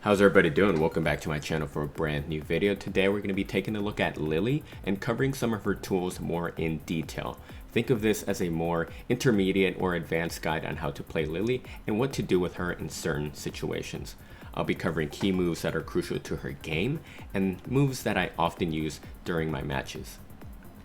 How's everybody doing? Welcome back to my channel for a brand new video. Today we're going to be taking a look at Lili and covering some of her tools more in detail. Think of this as a more intermediate or advanced guide on how to play Lili and what to do with her in certain situations. I'll be covering key moves that are crucial to her game and moves that I often use during my matches.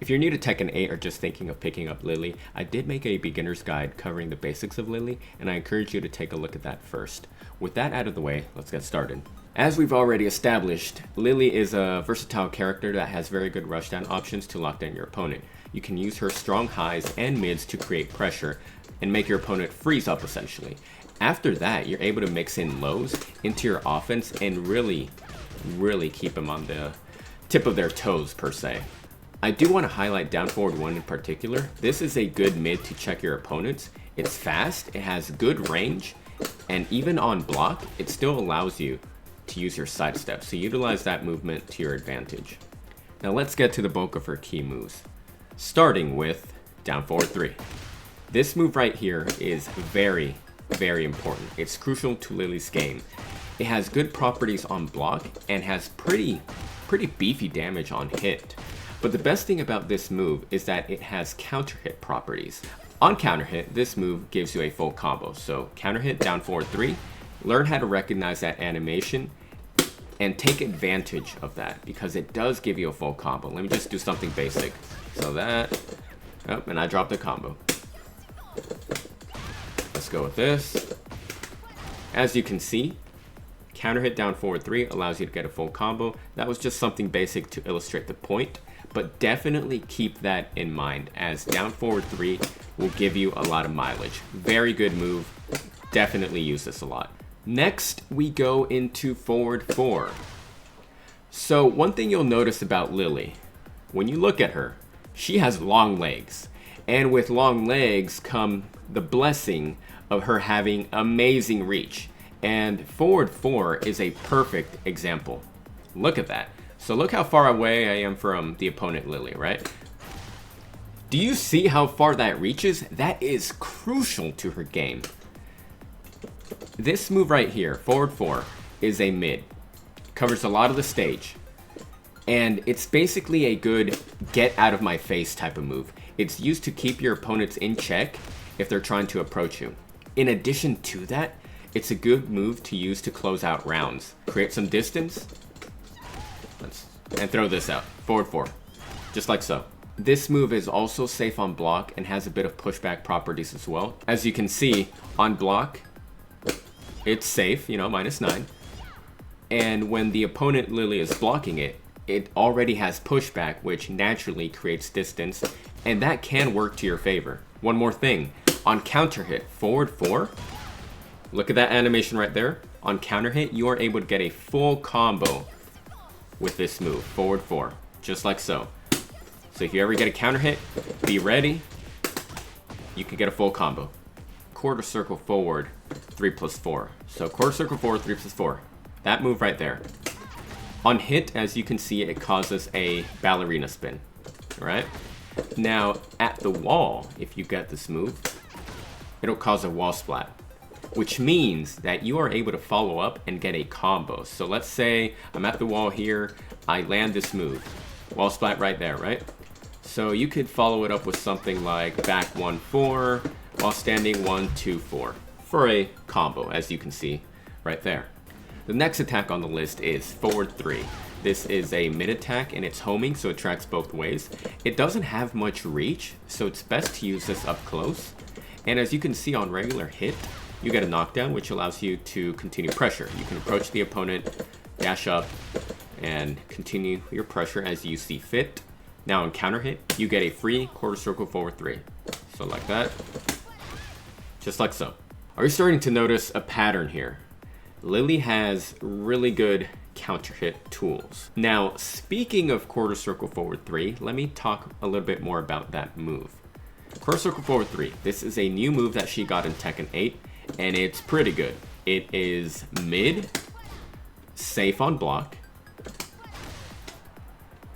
If you're new to Tekken 8 or just thinking of picking up Lili, I did make a beginner's guide covering the basics of Lili, and I encourage you to take a look at that first. With that out of the way, let's get started. As we've already established, Lili is a versatile character that has very good rushdown options to lock down your opponent. You can use her strong highs and mids to create pressure and make your opponent freeze up essentially. After that, you're able to mix in lows into your offense and really keep them on the tip of their toes per se. I do want to highlight down forward 1 in particular. This is a good mid to check your opponents. It's fast, it has good range, and even on block, it still allows you to use your sidestep. So utilize that movement to your advantage. Now let's get to the bulk of her key moves. Starting with down forward 3. This move right here is very important. It's crucial to Lili's game. It has good properties on block and has pretty beefy damage on hit. But the best thing about this move is that it has counter hit properties. On counter hit, this move gives you a full combo. So counter hit down forward 3, learn how to recognize that animation and take advantage of that because it does give you a full combo. Let me just do something basic. So that, oh, and I dropped the combo. Let's go with this. As you can see, counter hit down forward 3 allows you to get a full combo. That was just something basic to illustrate the point. But definitely keep that in mind as down forward 3 will give you a lot of mileage. Very good move. Definitely use this a lot. Next, we go into forward 4. So one thing you'll notice about Lili, when you look at her, she has long legs. And with long legs come the blessing of her having amazing reach. And forward 4 is a perfect example. Look at that. So look how far away I am from the opponent Lili, right? Do you see how far that reaches? That is crucial to her game. This move right here, forward 4, is a mid. Covers a lot of the stage. And it's basically a good get out of my face type of move. It's used to keep your opponents in check if they're trying to approach you. In addition to that, it's a good move to use to close out rounds. Create some distance. And throw this out. Forward 4. Just like so. This move is also safe on block and has a bit of pushback properties as well. As you can see, on block, it's safe, you know, -9. And when the opponent Lili is blocking it, it already has pushback, which naturally creates distance. And that can work to your favor. One more thing. On counter hit, forward 4. Look at that animation right there. On counter hit, you are able to get a full combo with this move, forward 4, just like so. So if you ever get a counter hit, be ready. You can get a full combo. Quarter circle forward, 3+4. So quarter circle forward, 3+4. That move right there. On hit, as you can see, it causes a ballerina spin. All right. Now at the wall, if you get this move, it'll cause a wall splat, which means that you are able to follow up and get a combo. So let's say I'm at the wall here, I land this move. Wall splat right there, right? So you could follow it up with something like back 1-4, while standing 1-2-4 for a combo, as you can see right there. The next attack on the list is forward 3. This is a mid attack and it's homing, so it tracks both ways. It doesn't have much reach, so it's best to use this up close. And as you can see on regular hit, you get a knockdown, which allows you to continue pressure. You can approach the opponent, dash up, and continue your pressure as you see fit. Now on counter hit, you get a free quarter circle forward 3. So like that, just like so. Are you starting to notice a pattern here? Lili has really good counter hit tools. Now, speaking of quarter circle forward 3, let me talk a little bit more about that move. Quarter circle forward 3. This is a new move that she got in Tekken 8. And it's pretty good. It is mid, safe on block.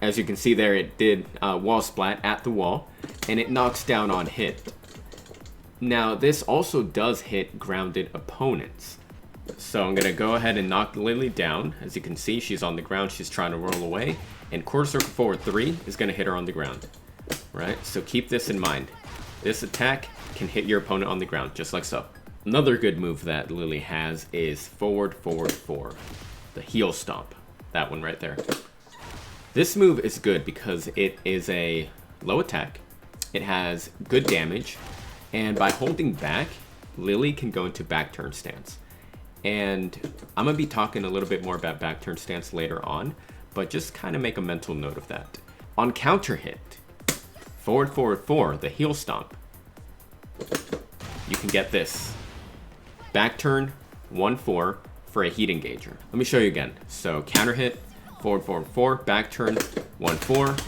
As you can see there, it did wall splat at the wall, and it knocks down on hit. Now, this also does hit grounded opponents. So I'm gonna go ahead and knock Lili down. As you can see, she's on the ground, she's trying to roll away. And quarter circle forward 3 is gonna hit her on the ground. Right, so keep this in mind. This attack can hit your opponent on the ground, just like so. Another good move that Lili has is forward, forward, 4. The heel stomp. That one right there. This move is good because it is a low attack. It has good damage. And by holding back, Lili can go into backturn stance. And I'm going to be talking a little bit more about backturn stance later on, but just kind of make a mental note of that. On counter hit, forward, forward, 4, the heel stomp, you can get this. Backturn, 1-4 for a heat engager. Let me show you again. So counter hit, forward, forward, 4, backturn, 1-4,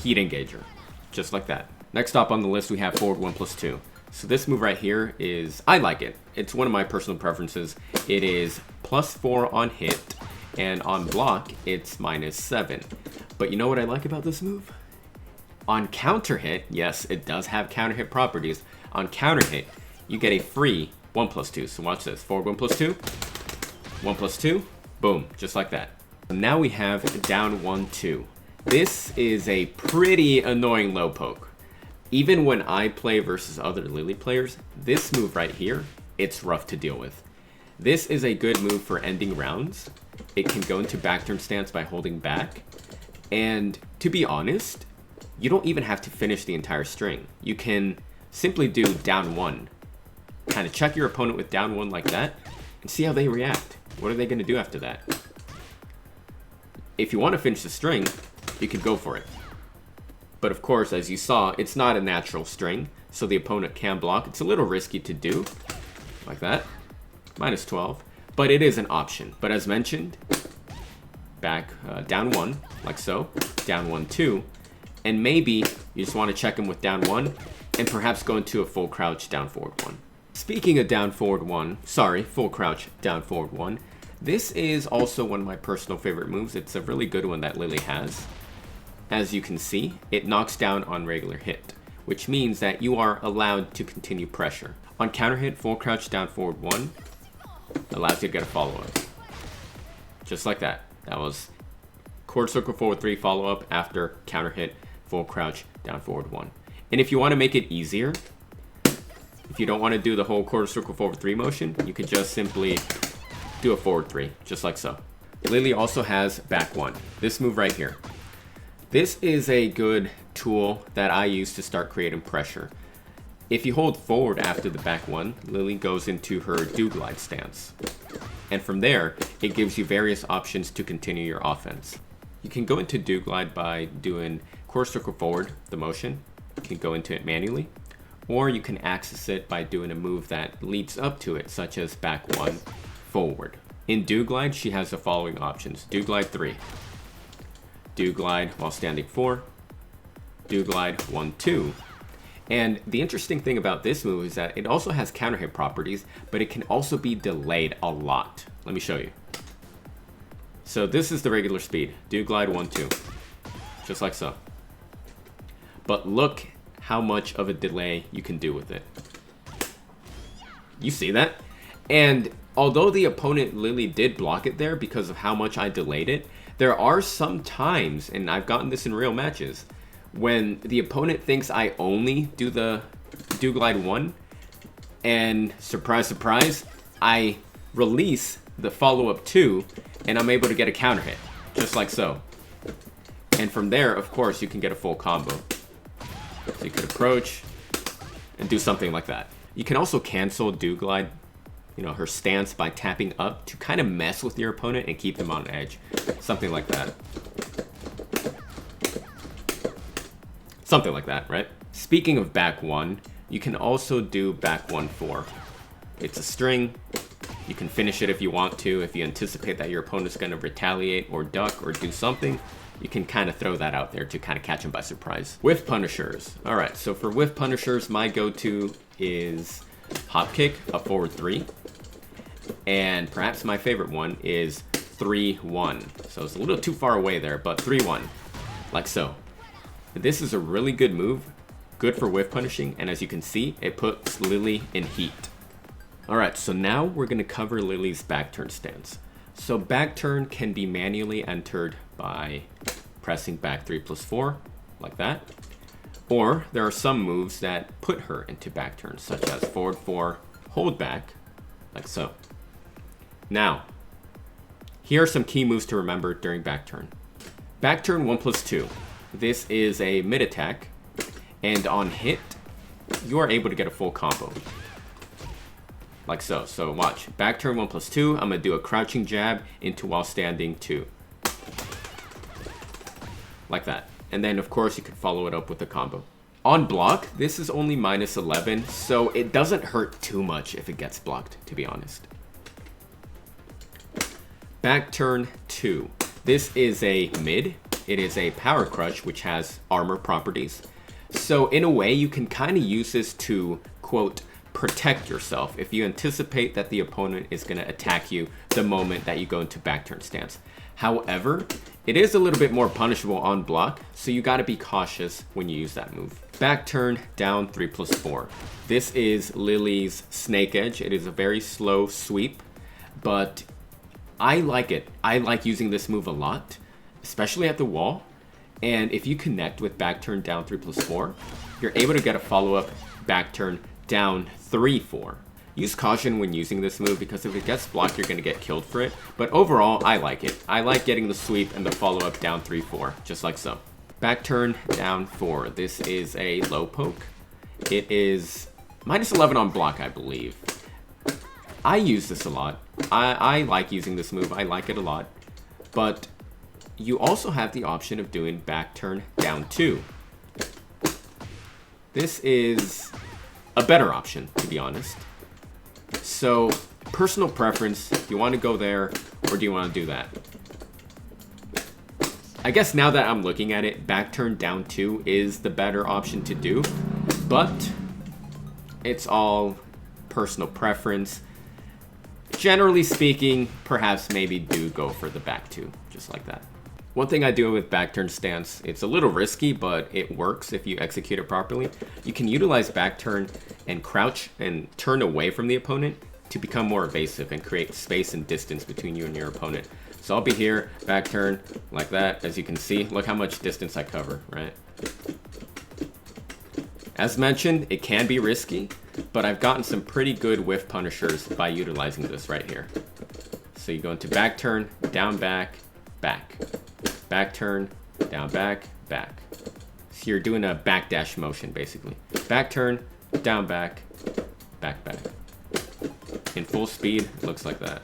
heat engager. Just like that. Next up on the list, we have forward 1+2. So this move right here is, I like it. It's one of my personal preferences. It is +4 on hit, and on block, it's -7. But you know what I like about this move? On counter hit, yes, it does have counter hit properties. On counter hit, you get a free 1+2. So watch this, forward 1+2, 1+2, boom, just like that. Now we have down 1-2. This is a pretty annoying low poke. Even when I play versus other Lili players, this move right here, it's rough to deal with. This is a good move for ending rounds. It can go into backturn stance by holding back. And to be honest, you don't even have to finish the entire string. You can simply do down 1. Kind of check your opponent with down 1 like that and see how they react. What are they going to do after that? If you want to finish the string, you can go for it. But of course, as you saw, it's not a natural string, so the opponent can block. It's a little risky to do, like that, -12, but it is an option. But as mentioned, back down 1, like so, down 1-2, and maybe you just want to check him with down 1, and perhaps go into a full crouch down forward 1. Speaking of down forward 1, sorry, full crouch down forward 1, this is also one of my personal favorite moves. It's a really good one that Lili has. As you can see, it knocks down on regular hit, which means that you are allowed to continue pressure. On counter hit, full crouch down forward 1 allows you to get a follow-up. Just like that. That was quarter circle forward 3 follow-up after counter hit, full crouch down forward 1. And if you want to make it easier, if you don't want to do the whole quarter circle forward 3 motion, you could just simply do a forward 3, just like so. Lili also has back 1. This move right here. This is a good tool that I use to start creating pressure. If you hold forward after the back 1, Lili goes into her do glide stance. And from there, it gives you various options to continue your offense. You can go into do glide by doing quarter circle forward, the motion. You can go into it manually. Or you can access it by doing a move that leads up to it, such as back 1, forward. In do glide, she has the following options. Do glide 3. Do glide while standing 4, do glide 1-2. And the interesting thing about this move is that it also has counter hit properties, but it can also be delayed a lot. Let me show you. So this is the regular speed, do glide 1-2, just like so. But look how much of a delay you can do with it. You see that? And although the opponent Lili did block it there because of how much I delayed it, there are some times, and I've gotten this in real matches, when the opponent thinks I only do the do glide 1, and surprise, surprise, I release the follow-up 2, and I'm able to get a counter hit, just like so. And from there, of course, you can get a full combo. So you could approach and do something like that. You can also cancel do glide, you know, her stance by tapping up to kind of mess with your opponent and keep them on edge. Something like that. Something like that, right? Speaking of back 1, you can also do back 1-4. It's a string. You can finish it if you want to. If you anticipate that your opponent's going to retaliate or duck or do something, you can kind of throw that out there to kind of catch them by surprise. Whiff punishers. All right, so for whiff punishers, my go-to is hopkick, up forward 3. And perhaps my favorite one is 3-1. So it's a little too far away there, but 3-1, like so. This is a really good move, good for whiff punishing, and as you can see, it puts Lili in heat. Alright, so now we're going to cover Lili's back turn stance. So back turn can be manually entered by pressing back 3+4, like that. Or there are some moves that put her into back turn, such as forward 4, hold back, like so. Now, here are some key moves to remember during back turn. Back turn 1+2. This is a mid attack, and on hit, you are able to get a full combo. Like so. So watch. Back turn 1+2. I'm going to do a crouching jab into while standing 2. Like that. And then, of course, you can follow it up with a combo. On block, this is only -11, so it doesn't hurt too much if it gets blocked, to be honest. Back turn 2. This is a mid. It is a power crush, which has armor properties. So in a way, you can kind of use this to, quote, protect yourself if you anticipate that the opponent is going to attack you the moment that you go into back turn stance. However, it is a little bit more punishable on block, so you got to be cautious when you use that move. Back turn down 3+4. This is Lili's snake edge. It is a very slow sweep, but I like it. I like using this move a lot, especially at the wall. And if you connect with back turn down 3+4, you're able to get a follow-up back turn down 3-4. Use caution when using this move because if it gets blocked, you're going to get killed for it. But overall, I like it. I like getting the sweep and the follow-up down 3-4, just like so. Back turn down 4. This is a low poke. It is -11 on block, I believe. I use this a lot. I like using this move. I like it a lot. But you also have the option of doing back turn down 2. This is a better option, to be honest. So, personal preference, do you want to go there or do you want to do that? I guess now that I'm looking at it, back turn down 2 is the better option to do, but it's all personal preference. Generally speaking, perhaps maybe do go for the back 2, just like that. One thing I do with back turn stance, it's a little risky, but it works if you execute it properly. You can utilize back turn and crouch and turn away from the opponent to become more evasive and create space and distance between you and your opponent. So I'll be here, back turn, like that. As you can see, look how much distance I cover, right? As mentioned, it can be risky, but I've gotten some pretty good whiff punishers by utilizing this right here. So you go into back turn, down back, back. Back turn, down back, back. So you're doing a backdash motion, basically. Back turn, down back, back, back. In full speed, it looks like that.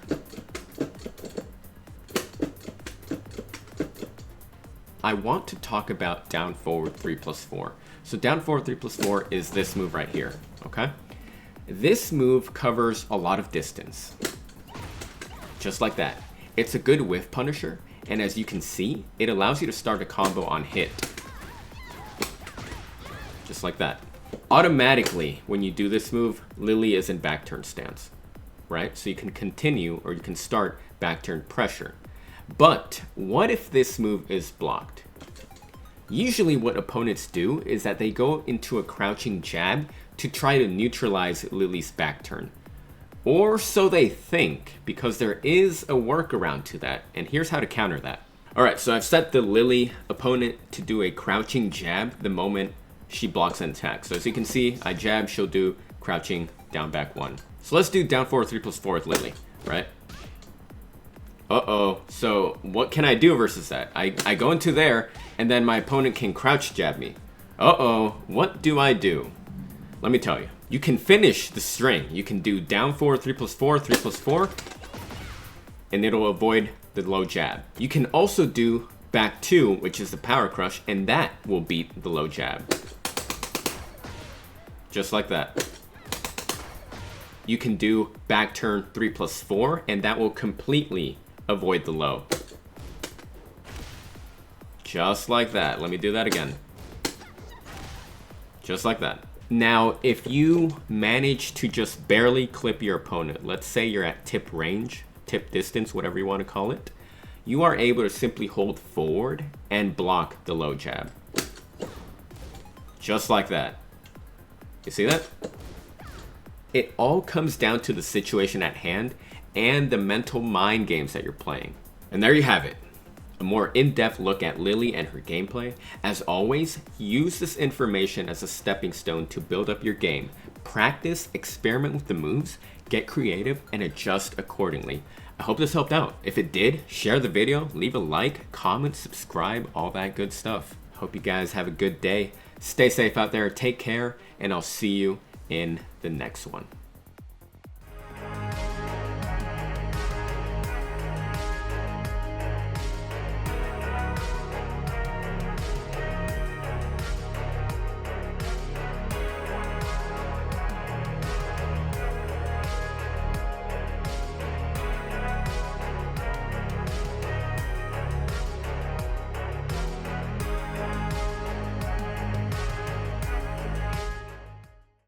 I want to talk about down forward 3+4. So down forward 3+4 is this move right here, okay? This move covers a lot of distance. Just like that. It's a good whiff punisher. And as you can see, it allows you to start a combo on hit. Just like that. Automatically, when you do this move, Lili is in back turn stance, right? So you can continue or you can start back turn pressure. But what if this move is blocked? Usually what opponents do is that they go into a crouching jab to try to neutralize Lili's back turn. Or so they think, because there is a workaround to that, and here's how to counter that. Alright, so I've set the Lili opponent to do a crouching jab the moment she blocks an attack. So as you can see, I jab, she'll do crouching down back 1. So let's do down forward 3+4 with Lili, right? Uh-oh, so what can I do versus that? I go into there, and then my opponent can crouch jab me. Uh-oh, what do I do? Let me tell you. You can finish the string. You can do down forward 3+4, 3+4, and it'll avoid the low jab. You can also do back 2, which is the power crush, and that will beat the low jab. Just like that. You can do back turn 3+4, and that will completely avoid the low. Just like that. Let me do that again. Just like that. Now, if you manage to just barely clip your opponent, let's say you're at tip range, tip distance, whatever you want to call it, you are able to simply hold forward and block the low jab. Just like that. You see that? It all comes down to the situation at hand and the mental mind games that you're playing. And there you have it. A more in-depth look at Lili and her gameplay. As always, use this information as a stepping stone to build up your game. Practice, experiment with the moves, get creative, and adjust accordingly. I hope this helped out. If it did, share the video, leave a like, comment, subscribe, all that good stuff. Hope you guys have a good day. Stay safe out there, take care, and I'll see you in the next one.